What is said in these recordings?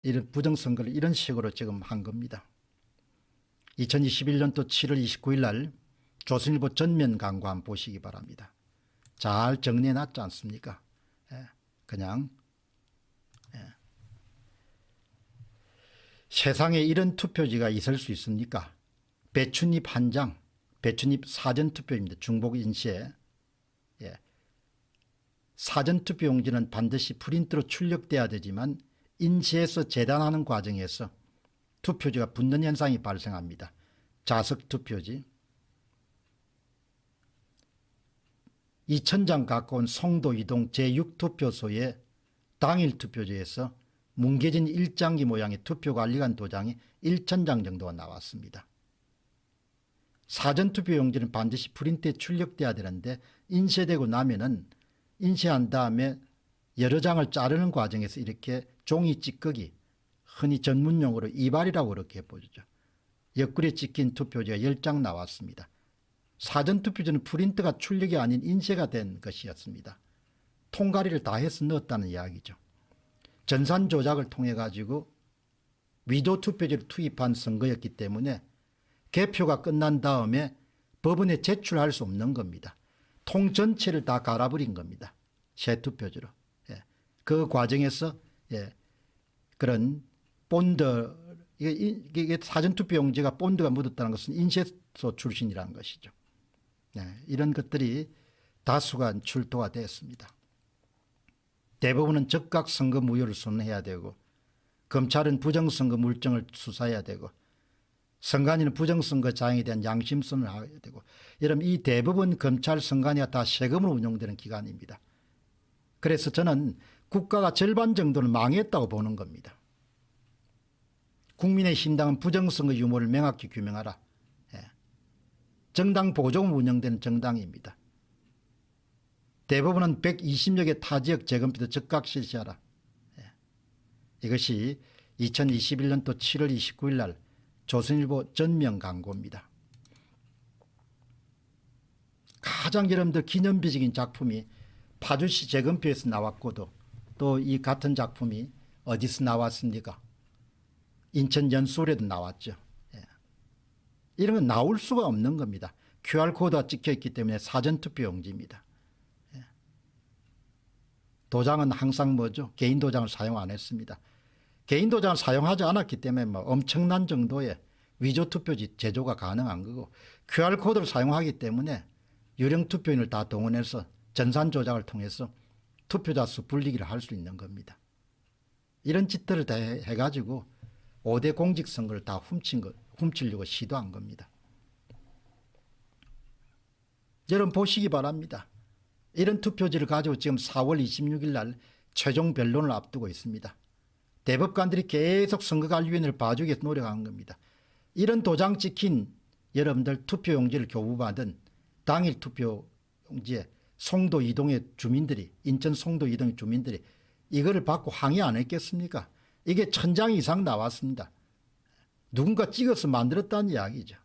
이런 부정선거를 이런 식으로 지금 한 겁니다. 2021년도 7월 29일 날 조선일보 전면 광고 한번 보시기 바랍니다. 잘 정리해 놨지 않습니까? 예, 그냥 세상에 이런 투표지가 있을 수 있습니까? 배춧잎 한 장, 배춧잎 사전투표입니다. 중복 인쇄. 예. 사전투표용지는 반드시 프린트로 출력돼야 되지만 인쇄해서 재단하는 과정에서 투표지가 붙는 현상이 발생합니다. 자석투표지. 2000장 가까운 송도 이동 제6투표소의 당일 투표지에서 뭉개진 일장기 모양의 투표관리관 도장이 1000장 정도가 나왔습니다. 사전투표용지는 반드시 프린트에 출력돼야 되는데 인쇄되고 나면은 인쇄한 다음에 여러 장을 자르는 과정에서 이렇게 종이 찌꺼기, 흔히 전문용어로 이발이라고 그렇게 보죠. 옆구리에 찍힌 투표지가 10장 나왔습니다. 사전투표지는 프린트가 출력이 아닌 인쇄가 된 것이었습니다. 통가리를 다 해서 넣었다는 이야기죠. 전산 조작을 통해 가지고 위조 투표지를 투입한 선거였기 때문에 개표가 끝난 다음에 법원에 제출할 수 없는 겁니다. 통 전체를 다 갈아버린 겁니다. 새 투표지로. 예. 그 과정에서 그런 본드, 이게 사전투표용지가 본드가 묻었다는 것은 인쇄소 출신이라는 것이죠. 이런 것들이 다수가 출토가 됐습니다. 대법원은 적각 선거 무효를 선언해야 되고 검찰은 부정선거 물증을 수사해야 되고 선관위는 부정선거 자행에 대한 양심선을 해야 되고 여러분 이 대법원 검찰 선관위가 다 세금으로 운영되는 기관입니다. 그래서 저는 국가가 절반 정도는 망했다고 보는 겁니다. 국민의힘당은 부정선거 유무를 명확히 규명하라. 정당 보조금 운영되는 정당입니다. 대법원은 120여 개 타지역 재검표도 즉각 실시하라. 이것이 2021년도 7월 29일 날 조선일보 전면 광고입니다. 가장 여러분들 기념비적인 작품이 파주시 재검표에서 나왔고도 또 이 같은 작품이 어디서 나왔습니까? 인천 연수울에도 나왔죠. 이런 건 나올 수가 없는 겁니다. QR코드가 찍혀있기 때문에 사전투표용지입니다. 도장은 항상 뭐죠? 개인 도장을 사용 안 했습니다. 개인 도장을 사용하지 않았기 때문에 뭐 엄청난 정도의 위조 투표지 제조가 가능한 거고 QR코드를 사용하기 때문에 유령 투표인을 다 동원해서 전산 조작을 통해서 투표자 수 불리기를 할 수 있는 겁니다. 이런 짓들을 다 해가지고 5대 공직선거를 다 훔치려고 시도한 겁니다. 여러분 보시기 바랍니다. 이런 투표지를 가지고 지금 4월 26일 날 최종 변론을 앞두고 있습니다. 대법관들이 계속 선거관리위원회를 봐주기 위해서 노력한 겁니다. 이런 도장 찍힌 여러분들 투표용지를 교부받은 당일 투표용지에 송도 이동의 주민들이 인천 송도 이동의 주민들이 이거를 받고 항의 안 했겠습니까? 이게 1000장 이상 나왔습니다. 누군가 찍어서 만들었다는 이야기죠.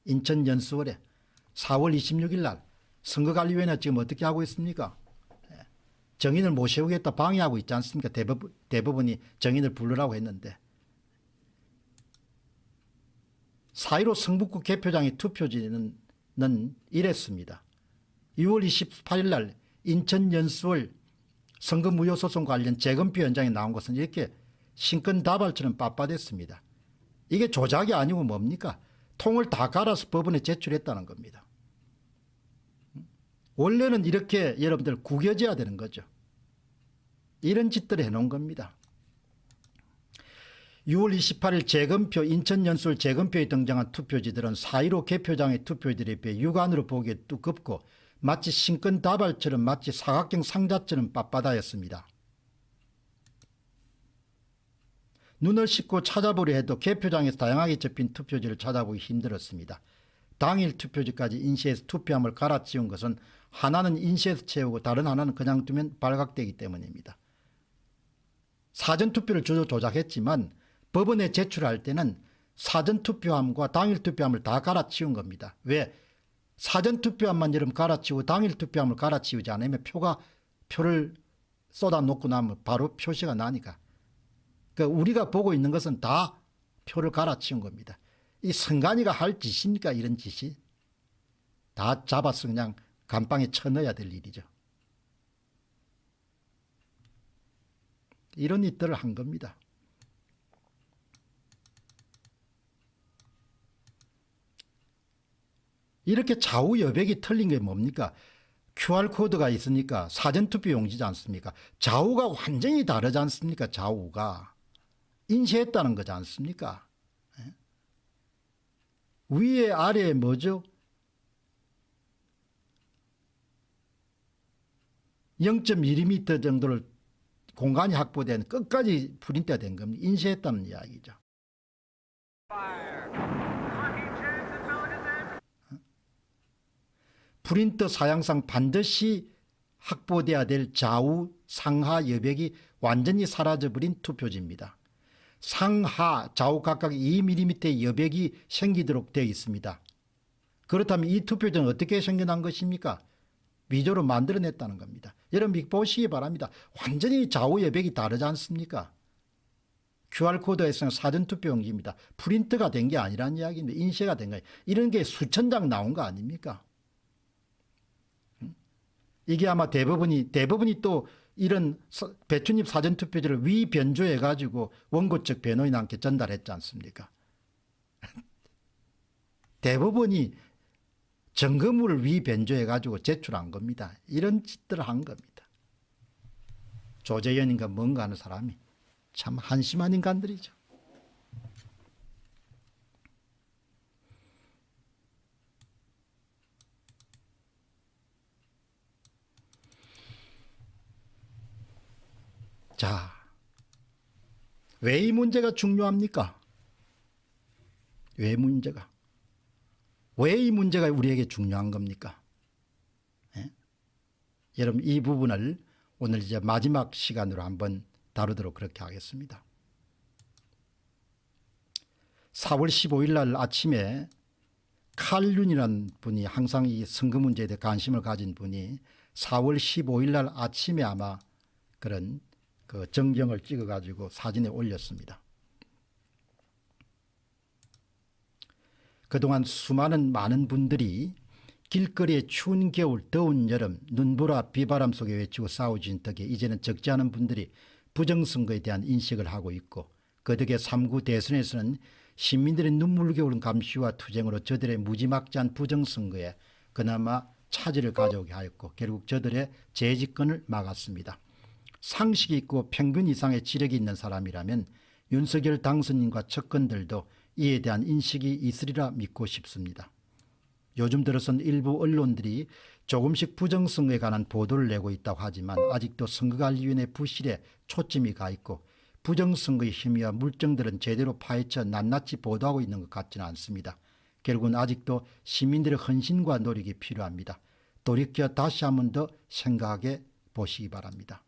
인천 연수원에 4월 26일 날 선거관리위원회 지금 어떻게 하고 있습니까? 정인을 못 세우겠다 방해하고 있지 않습니까? 대법원이 정인을 부르라고 했는데 4.15 성북구 개표장의 투표지는 이랬습니다. 6월 28일 날 인천 연수원 선거무효소송 관련 재검표 현장에 나온 것은 이렇게 신권다발처럼 빳빳했습니다. 이게 조작이 아니고 뭡니까? 통을 다 갈아서 법원에 제출했다는 겁니다. 원래는 이렇게 여러분들 구겨져야 되는 거죠. 이런 짓들을 해놓은 겁니다. 6월 28일 재검표 인천 연수원 재검표에 등장한 투표지들은 4.15 개표장의 투표지들에 비해 육안으로 보기에 두껍고 마치 신권다발처럼 마치 사각형 상자처럼 빳빳하였습니다. 눈을 씻고 찾아보려 해도 개표장에서 다양하게 접힌 투표지를 찾아보기 힘들었습니다. 당일 투표지까지 인쇄해서 투표함을 갈아치운 것은 하나는 인쇄해서 채우고 다른 하나는 그냥 두면 발각되기 때문입니다. 사전투표를 조작했지만 법원에 제출할 때는 사전투표함과 당일투표함을 다 갈아치운 겁니다. 왜? 사전투표함만 여러분 갈아치우고 당일투표함을 갈아치우지 않으면 표를 쏟아놓고 나면 바로 표시가 나니까 그러니까 우리가 보고 있는 것은 다 표를 갈아치운 겁니다. 이 선관위가 할 짓입니까? 이런 짓이. 다 잡아서 그냥 감방에 쳐넣어야 될 일이죠. 이런 일들을 한 겁니다. 이렇게 좌우 여백이 틀린 게 뭡니까? QR코드가 있으니까 사전투표 용지지 않습니까? 좌우가 완전히 다르지 않습니까? 좌우가. 인쇄했다는 거지 않습니까? 위에 아래에 뭐죠? 0.1mm 정도를 공간이 확보된 끝까지 프린트가 된 겁니다. 인쇄했다는 이야기죠. 프린터 사양상 반드시 확보돼야 될 좌우 상하 여백이 완전히 사라져버린 투표지입니다. 상하 좌우 각각 2mm의 여백이 생기도록 되어 있습니다. 그렇다면 이 투표지는 어떻게 생겨난 것입니까? 위조로 만들어냈다는 겁니다. 여러분 보시기 바랍니다. 완전히 좌우 여백이 다르지 않습니까? QR코드에서는 사전투표용지입니다. 프린트가 된 게 아니라는 이야기입니다. 인쇄가 된 거예요. 이런 게 수천 장 나온 거 아닙니까? 이게 아마 대부분이 또 이런 배춧잎 사전투표지를 위변조해 가지고 원고 측 변호인한테 전달했지 않습니까? 대부분이 점검을 위변조해 가지고 제출한 겁니다. 이런 짓들을 한 겁니다. 조재현인가 뭔가 하는 사람이 참 한심한 인간들이죠. 자, 왜 이 문제가 중요합니까? 왜 문제가? 왜 이 문제가 우리에게 중요한 겁니까? 예? 여러분 이 부분을 오늘 이제 마지막 시간으로 한번 다루도록 그렇게 하겠습니다. 4월 15일 날 아침에 칼륜이라는 분이 항상 이 선거 문제에 대해 관심을 가진 분이 4월 15일 날 아침에 아마 그런 그 정경을 찍어 가지고 사진에 올렸습니다. 그동안 많은 분들이 길거리에 추운 겨울 더운 여름 눈보라 비바람 속에 외치고 싸우진 덕에 이제는 적지 않은 분들이 부정선거에 대한 인식을 하고 있고 그 덕에 3구 대선에서는 시민들의 눈물겨운 감시와 투쟁으로 저들의 무지막지한 부정선거에 그나마 차질을 가져오게 하였고 결국 저들의 재집권을 막았습니다. 상식이 있고 평균 이상의 지력이 있는 사람이라면 윤석열 당선인과 측근들도 이에 대한 인식이 있으리라 믿고 싶습니다. 요즘 들어선 일부 언론들이 조금씩 부정선거에 관한 보도를 내고 있다고 하지만 아직도 선거관리위원회 부실에 초점이 가 있고 부정선거의 힘이와 물증들은 제대로 파헤쳐 낱낱이 보도하고 있는 것 같지는 않습니다. 결국은 아직도 시민들의 헌신과 노력이 필요합니다. 돌이켜 다시 한 번 더 생각해 보시기 바랍니다.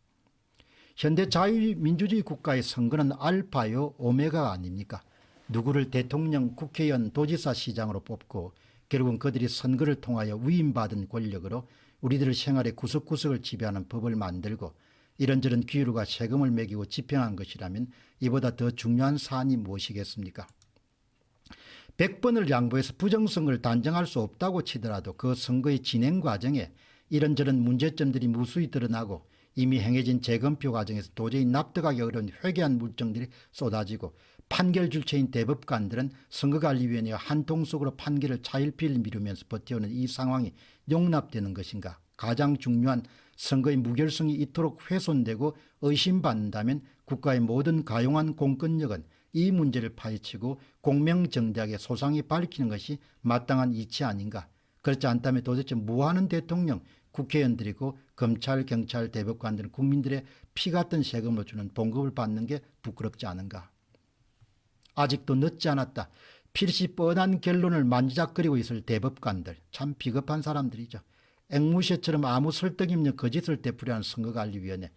현대 자유민주주의 국가의 선거는 알파요 오메가 아닙니까? 누구를 대통령, 국회의원, 도지사, 시장으로 뽑고 결국은 그들이 선거를 통하여 위임받은 권력으로 우리들의 생활의 구석구석을 지배하는 법을 만들고 이런저런 기류가 세금을 매기고 집행한 것이라면 이보다 더 중요한 사안이 무엇이겠습니까? 100번을 양보해서 부정선거를 단정할 수 없다고 치더라도 그 선거의 진행 과정에 이런저런 문제점들이 무수히 드러나고 이미 행해진 재검표 과정에서 도저히 납득하기 어려운 회개한 물증들이 쏟아지고 판결 줄체인 대법관들은 선거관리위원회와 한통속으로 판결을 차일피일 미루면서 버텨오는 이 상황이 용납되는 것인가? 가장 중요한 선거의 무결성이 이토록 훼손되고 의심받는다면 국가의 모든 가용한 공권력은 이 문제를 파헤치고 공명정대하게 소상히 밝히는 것이 마땅한 이치 아닌가? 그렇지 않다면 도대체 뭐하는 대통령, 국회의원들이고 검찰, 경찰, 대법관들은 국민들의 피 같은 세금을 주는 봉급을 받는 게 부끄럽지 않은가? 아직도 늦지 않았다. 필시 뻔한 결론을 만지작거리고 있을 대법관들 참 비겁한 사람들이죠. 앵무새처럼 아무 설득이 없는 거짓을 되풀이하는 선거관리위원회,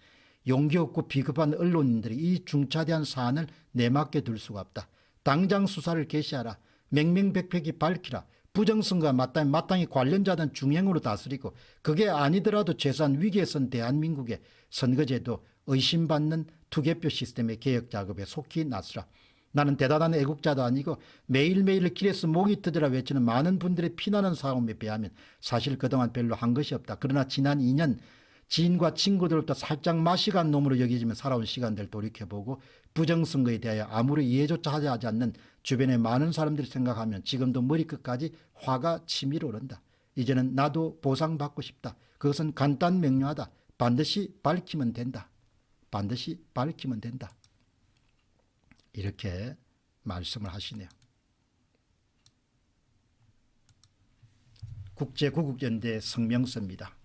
용기 없고 비겁한 언론인들이 이 중차대한 사안을 내맡게 둘 수가 없다. 당장 수사를 개시하라. 명명백백히 밝히라. 부정선거가 마땅히 관련자든 중형으로 다스리고 그게 아니더라도 재산 위기에 선 대한민국의 선거제도 의심받는 투개표 시스템의 개혁 작업에 속히 나서라. 나는 대단한 애국자도 아니고 매일매일 길에서 목이 터져라 외치는 많은 분들의 피나는 싸움에 비하면 사실 그동안 별로 한 것이 없다. 그러나 지난 2년 지인과 친구들부터 살짝 마시간 놈으로 여기지며 살아온 시간들 돌이켜보고 부정선거에 대하여 아무리 이해조차 하지 않는 주변의 많은 사람들이 생각하면 지금도 머리끝까지 화가 치밀어 오른다. 이제는 나도 보상받고 싶다. 그것은 간단 명료하다. 반드시 밝히면 된다. 반드시 밝히면 된다. 이렇게 말씀을 하시네요. 국제구국연대 성명서입니다.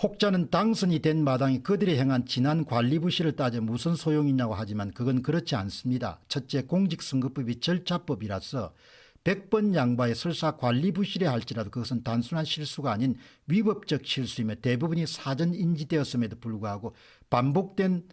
혹자는 당선이 된 마당에 그들이 행한 지난 관리부실을 따져 무슨 소용이냐고 하지만 그건 그렇지 않습니다. 첫째, 공직선거법이 절차법이라서 100번 양보에 설사 관리부실에 할지라도 그것은 단순한 실수가 아닌 위법적 실수이며 대부분이 사전 인지되었음에도 불구하고 반복된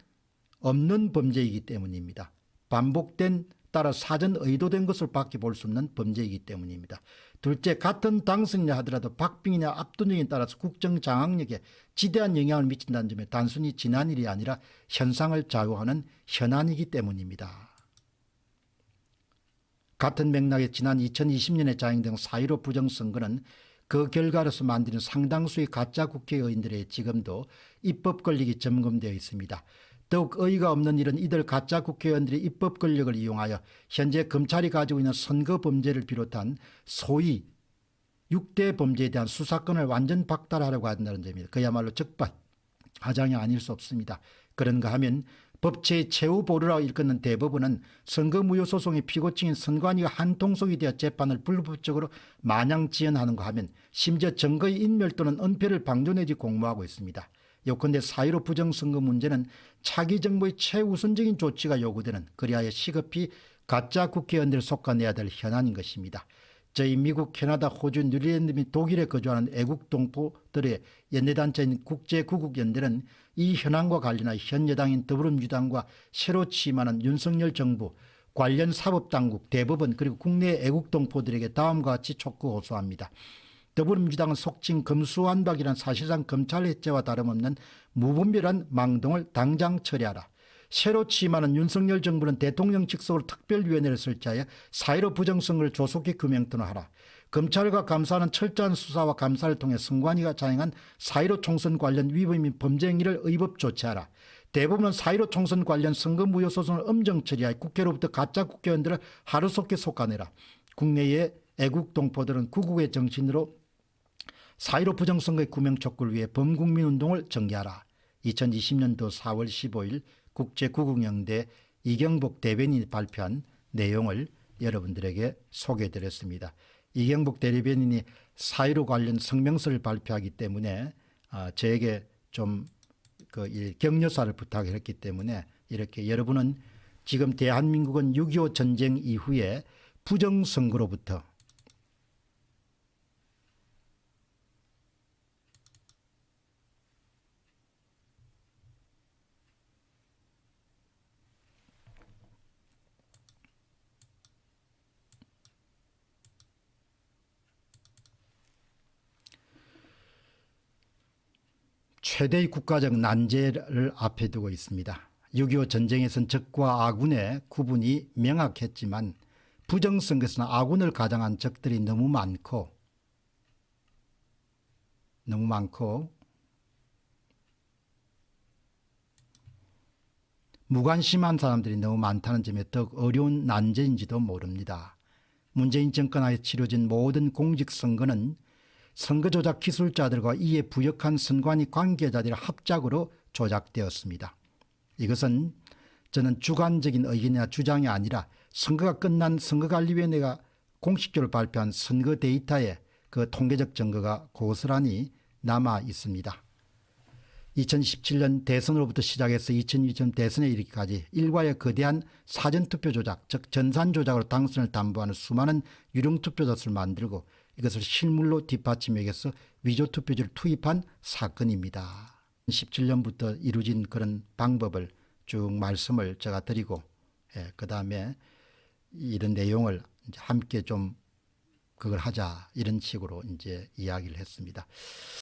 없는 범죄이기 때문입니다. 반복된 따라 사전 의도된 것을 밖에 볼 수 없는 범죄이기 때문입니다. 둘째, 같은 당선이라 하더라도 박빙이나 압도력에 따라서 국정 장악력에 지대한 영향을 미친다는 점에 단순히 지난 일이 아니라 현상을 좌우하는 현안이기 때문입니다. 같은 맥락에 지난 2020년에 자행된 4.15 부정선거는 그 결과로서 만드는 상당수의 가짜 국회의원들의 지금도 입법 권력이 점검되어 있습니다. 더욱 어이가 없는 일은 이들 가짜 국회의원들이 입법 권력을 이용하여 현재 검찰이 가지고 있는 선거 범죄를 비롯한 소위 6대 범죄에 대한 수사권을 완전 박탈하려고 한다는 점입니다. 그야말로 적반하장이 아닐 수 없습니다. 그런가 하면 법치의 최후 보루라고 일컫는 대법원은 선거무효소송의 피고층인 선관위가 한 통속이 되어 재판을 불법적으로 마냥 지연하는가 하면 심지어 증거의 인멸 또는 은폐를 방조 내지 공모하고 있습니다. 요컨대 4.15 부정선거 문제는 차기 정부의 최우선적인 조치가 요구되는 그리하여 시급히 가짜 국회의원들을 솎아내야 될 현안인 것입니다. 저희 미국, 캐나다, 호주, 뉴질랜드 및 독일에 거주하는 애국동포들의 연대단체인 국제구국연대는 이 현안과 관련하여 현 여당인 더불어민주당과 새로 취임하는 윤석열 정부, 관련 사법당국, 대법원 그리고 국내 애국동포들에게 다음과 같이 촉구 호소합니다. 더불어민주당은 속칭 검수완박이란 사실상 검찰 해체와 다름없는 무분별한 망동을 당장 처리하라. 새로 취임하는 윤석열 정부는 대통령 직속으로 특별위원회를 설치하여 4.15 부정선거를 조속히 규명토론하라. 검찰과 감사는 철저한 수사와 감사를 통해 선관위가 자행한 4.15 총선 관련 위법 및 범죄 행위를 의법 조치하라. 대법원은 4.15 총선 관련 선거무효 소송을 엄정 처리하여 국회로부터 가짜 국회의원들을 하루속히 솎아내라. 국내의 애국동포들은 구국의 정신으로 4.15 부정선거의 구명 촉구를 위해 범국민운동을 전개하라. 2020년도 4월 15일 국제구국연대 이경복 대변인이 발표한 내용을 여러분들에게 소개해드렸습니다. 이경복 대변인이 4.15 관련 성명서를 발표하기 때문에 저에게 좀 격려사를 부탁했기 때문에 이렇게 여러분은 지금 대한민국은 6.25 전쟁 이후에 부정선거로부터 최대의 국가적 난제를 앞에 두고 있습니다. 6.25 전쟁에선 적과 아군의 구분이 명확했지만 부정선거에서는 아군을 가장한 적들이 너무 많고 무관심한 사람들이 너무 많다는 점에 더욱 어려운 난제인지도 모릅니다. 문재인 정권 하에 치러진 모든 공직선거는 선거조작 기술자들과 이에 부역한 선관위 관계자들의 합작으로 조작되었습니다. 이것은 저는 주관적인 의견이나 주장이 아니라 선거가 끝난 선거관리위원회가 공식적으로 발표한 선거 데이터에 그 통계적 증거가 고스란히 남아 있습니다. 2017년 대선으로부터 시작해서 2020년 대선에 이르기까지 일과의 거대한 사전투표 조작, 즉 전산조작으로 당선을 담보하는 수많은 유령투표소를 만들고 이것을 실물로 뒷받침해서 위조투표지를 투입한 사건입니다. 17년부터 이루어진 그런 방법을 쭉 말씀을 제가 드리고 그다음에 이런 내용을 이제 함께 좀 그걸 하자 이런 식으로 이제 이야기를 했습니다.